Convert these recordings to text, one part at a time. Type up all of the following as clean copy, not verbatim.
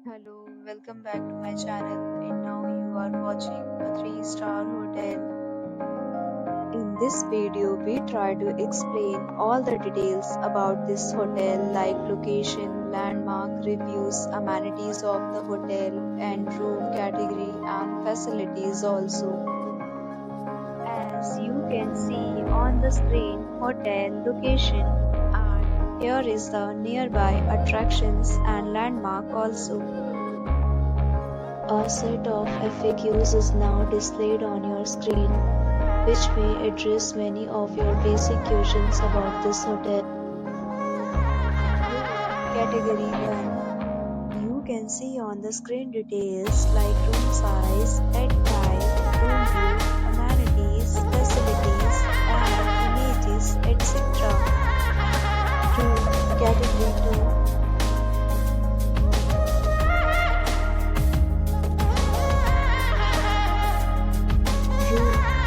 Hello, welcome back to my channel, and now you are watching a 3-star hotel. In this video, we try to explain all the details about this hotel like location, landmark, reviews, amenities of the hotel, and room category and facilities also. As you can see on the screen, hotel location, and here is the nearby attractions and landmark also. A set of FAQs is now displayed on your screen, which may address many of your basic questions about this hotel. Category 1. You can see on the screen details like room size, bed type, room view, amenities, facilities, and images, etc. Category 2.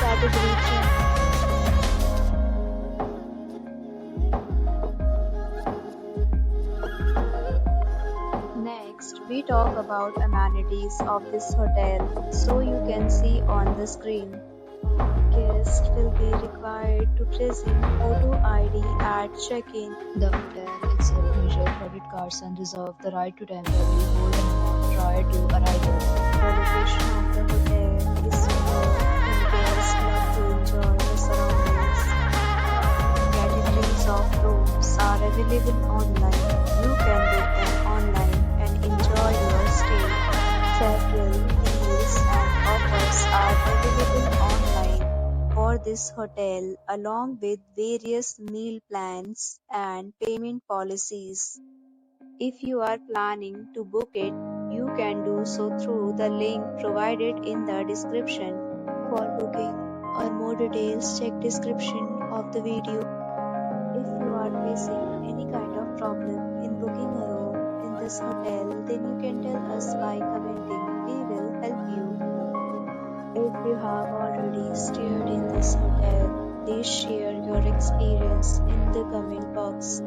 Category 3. Next, we talk about amenities of this hotel. So you can see on the screen. Guests will be required to present photo ID at check-in. The hotel itself measures credit cards and reserves the right to temporarily hold an amount prior to arrival. The location of the hotel is superb and guests love to enjoy the surroundings. Categories of rooms are available online. You can book them online and enjoy your stay. Several deals and offers are available online for this hotel along with various meal plans and payment policies. If you are planning to book it, you can do so through the link provided in the description. For booking or more details, check description of the video. If you are facing any kind of problem in booking a room in this hotel, then you can tell us by commenting. We will help you. If you have already stayed in this hotel, please share your experience in the comment box.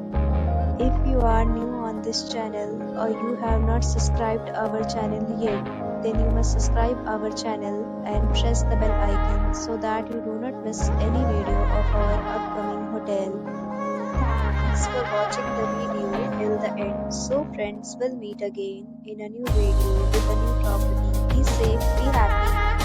If you are new on this channel or you have not subscribed our channel yet, then you must subscribe our channel and press the bell icon so that you do not miss any video of our upcoming hotel. Thanks for watching the video till the end. So friends, will meet again in a new video with a new property. Be safe, be happy.